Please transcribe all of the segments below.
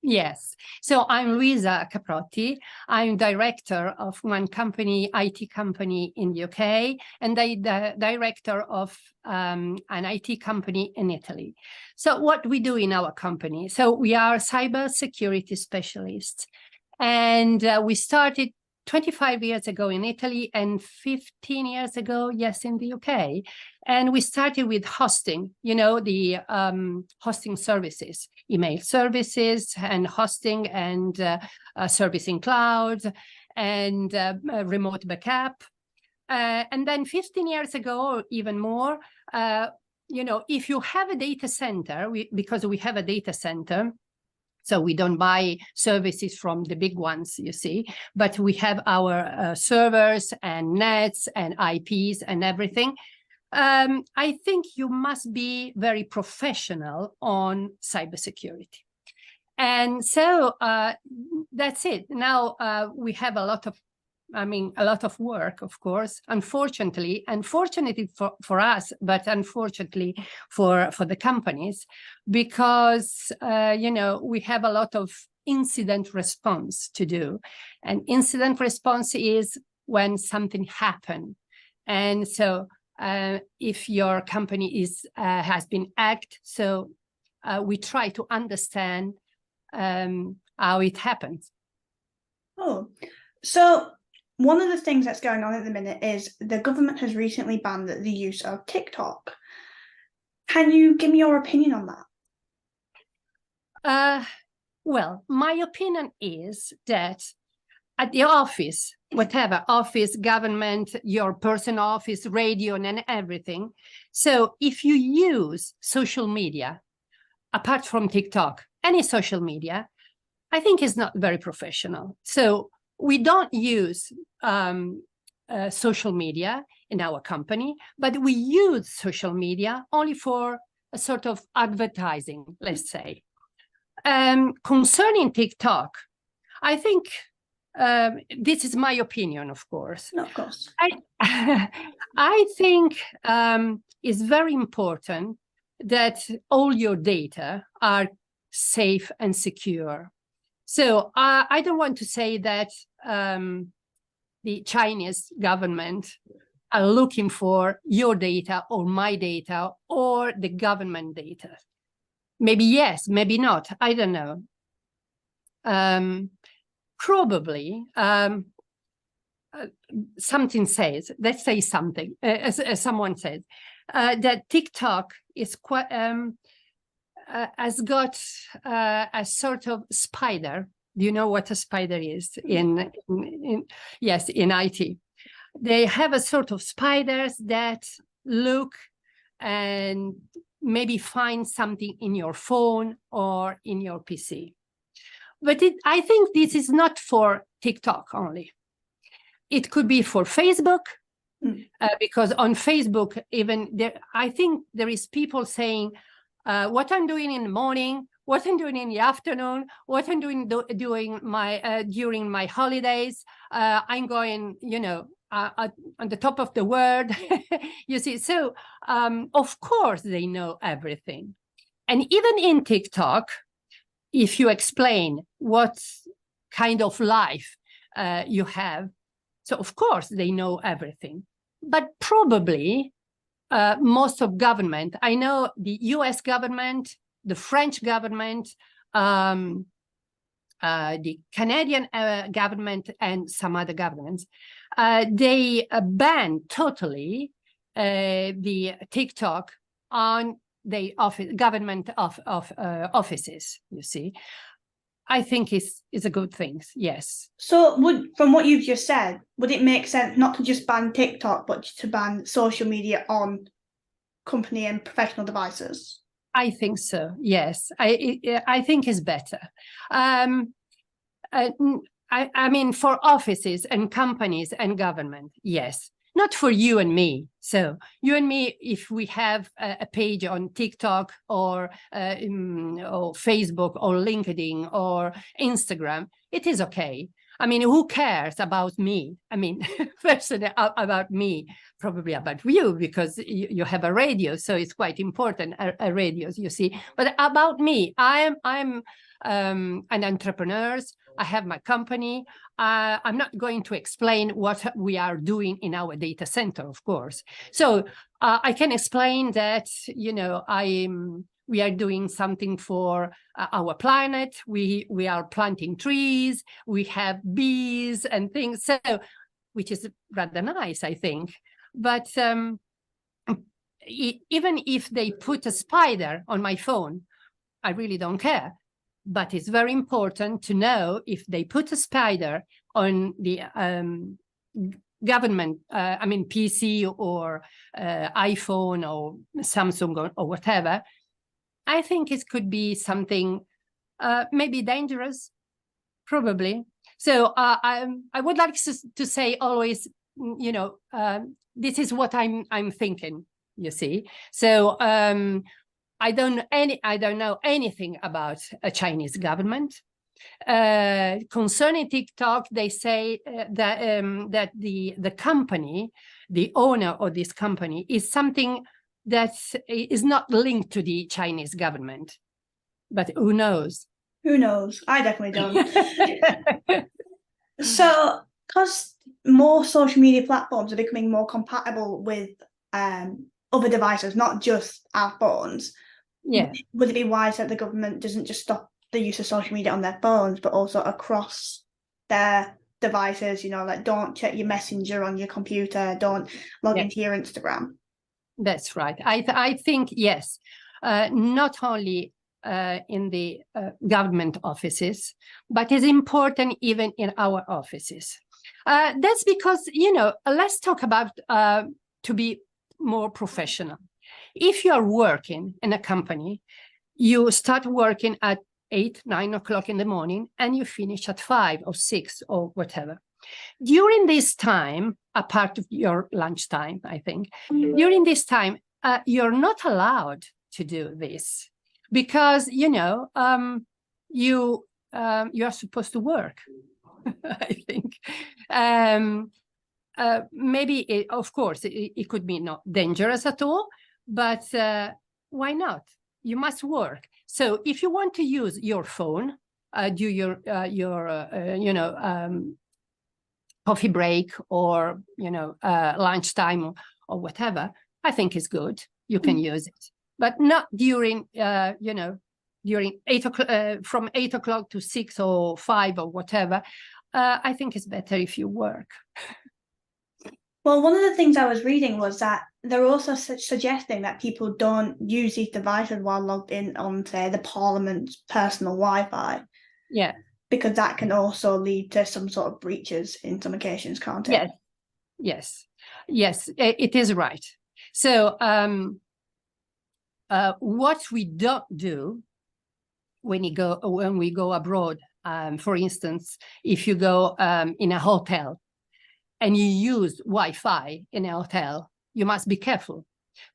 Yes. So I'm Luisa Caprotti. I'm director of one company, IT company in the UK, and the director of an IT company in Italy. So what we do in our company, so we are cybersecurity specialists, and we started 25 years ago in Italy and 15 years ago, yes, in the UK. And we started with hosting, the hosting services, email services and hosting and servicing cloud and remote backup. And then 15 years ago, or even more, if you have a data center, because we have a data center, so we don't buy services from the big ones, you see, but we have our servers and nets and IPs and everything. I think you must be very professional on cybersecurity. And so that's it. Now we have a lot of work, of course, unfortunately for us, but unfortunately for the companies, because, we have a lot of incident response to do. And incident response is when something happened. And so if your company has been hacked, so we try to understand how it happens. Oh, so one of the things that's going on at the minute is the government has recently banned the use of TikTok. Can you give me your opinion on that? Well, my opinion is that at the office, whatever office, government, your personal office, radio and everything. So if you use social media, apart from TikTok, any social media, I think is not very professional. So we don't use social media in our company, but we use social media only for a sort of advertising, let's say. Concerning TikTok, I think this is my opinion, of course. No, of course. I think it's very important that all your data are safe and secure. So I don't want to say that the Chinese government are looking for your data or my data or the government data. Maybe yes, maybe not. I don't know. Probably something says, let's say something, as someone says, that TikTok is quite has got a sort of spider. Do you know what a spider is in IT? They have a sort of spiders that look and maybe find something in your phone or in your PC. But I think this is not for TikTok only. It could be for Facebook, because on Facebook, even there, I think there is people saying, what I'm doing in the morning, what I'm doing in the afternoon, what I'm doing during my holidays. I'm going, on the top of the world. You see, so of course they know everything. And even in TikTok, if you explain what kind of life you have, so of course they know everything. But probably most of government, I know the US government, the French government, the Canadian government, and some other governments, they banned totally the TikTok on the government offices, you see. I think it's a good thing, yes. So from what you've just said, would it make sense not to just ban TikTok, but to ban social media on company and professional devices? I think so, yes. I think it's better. I mean, for offices and companies and government, yes. Not for you and me. So you and me, if we have a page on TikTok or Facebook or LinkedIn or Instagram, it is okay. I mean, who cares about me? I mean, personally about me, probably about you, because you have a radio, so it's quite important, a radio, you see. But about me, I'm and entrepreneurs. I have my company. I'm not going to explain what we are doing in our data center, of course. So I can explain that, you know, we are doing something for our planet. We are planting trees. We have bees and things. So, which is rather nice, I think. But even if they put a spider on my phone, I really don't care. But it's very important to know if they put a spider on the government, PC or iPhone or Samsung or whatever. I think it could be something maybe dangerous, probably. So I would like to say always, you know, this is what I'm thinking. You see, so I don't know anything about a Chinese government. Concerning TikTok, they say that the company, the owner of this company, is something that is not linked to the Chinese government. But who knows? Who knows? I definitely don't. So, because more social media platforms are becoming more compatible with other devices, not just our phones, yeah, would it be wise that the government doesn't just stop the use of social media on their phones, but also across their devices? You know, like don't check your messenger on your computer, don't log into your Instagram. That's right. I think, yes, not only in the government offices, but it's important even in our offices. That's because, you know, let's talk about to be more professional. If you are working in a company, you start working at 8, 9 o'clock in the morning and you finish at 5 or 6 or whatever. During this time, a part of your lunchtime, I think, during this time, you're not allowed to do this because, you know, you are supposed to work, I think. Maybe, of course, it could be not dangerous at all, but why not? You must work. So if you want to use your phone, do your coffee break or, you know, lunchtime or whatever, I think is good. You can use it, but not during, you know, during 8 o'clock, from 8 o'clock to 6 or 5 or whatever. I think it's better if you work. Well, one of the things I was reading was that they're also suggesting that people don't use these devices while logged in on, say, the Parliament's personal Wi-Fi. Yeah. Because that can also lead to some sort of breaches in some occasions, can't it? Yes, it is right. So what we don't do when we go abroad, for instance, if you go in a hotel and you use Wi-Fi in a hotel, you must be careful.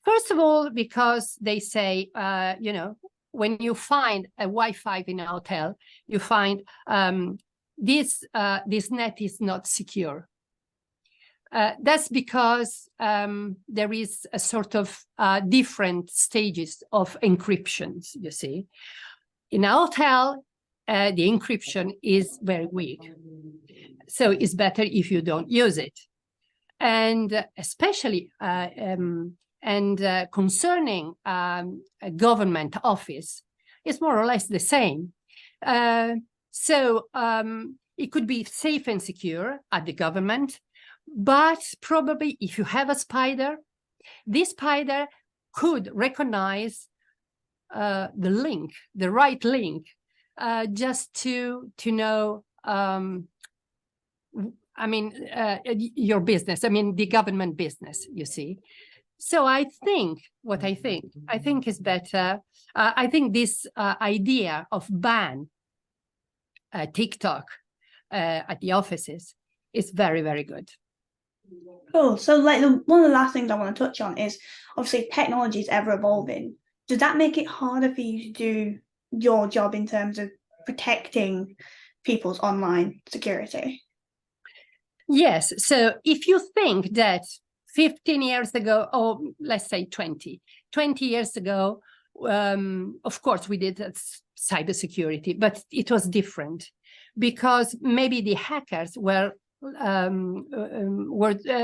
First of all, because they say, you know, when you find a Wi-Fi in a hotel, you find this net is not secure. That's because there is a sort of different stages of encryptions, you see. In a hotel, the encryption is very weak. So it's better if you don't use it. And especially, concerning a government office, it's more or less the same. So it could be safe and secure at the government, but probably if you have a spider, this spider could recognize the link, the right link, just to know, your business, the government business, you see. So I think is better. I think this idea of ban TikTok at the offices is very, very good. Cool. So like one of the last things I want to touch on is obviously technology is ever evolving. Does that make it harder for you to do your job in terms of protecting people's online security? Yes. So if you think that 15 years ago, or let's say 20 years ago, of course, we did cybersecurity, but it was different because maybe the hackers were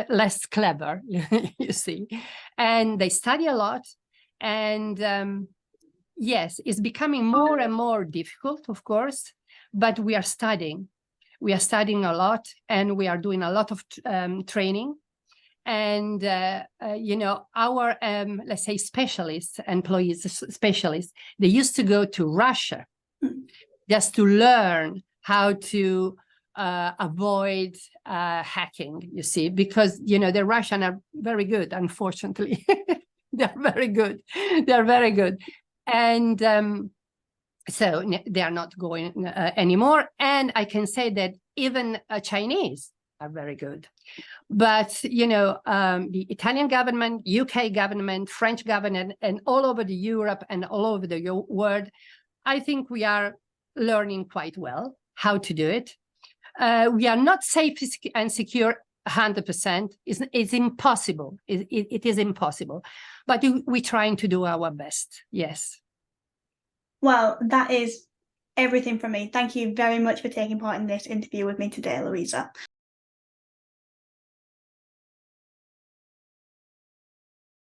less clever, you see, and they study a lot. And yes, it's becoming more and more difficult, of course, but we are studying. We are studying a lot, and we are doing a lot of training. And, our, let's say, specialists, employees, specialists, they used to go to Russia just to learn how to avoid hacking, you see, because, the Russians are very good, unfortunately. They're very good. They're very good. And so they are not going anymore. And I can say that even Chinese are very good. But, the Italian government, UK government, French government, and all over Europe and all over the world, I think we are learning quite well how to do it. We are not safe and secure 100%. It's impossible. It is impossible. But we're trying to do our best. Yes. Well, that is everything from me. Thank you very much for taking part in this interview with me today, Luisa.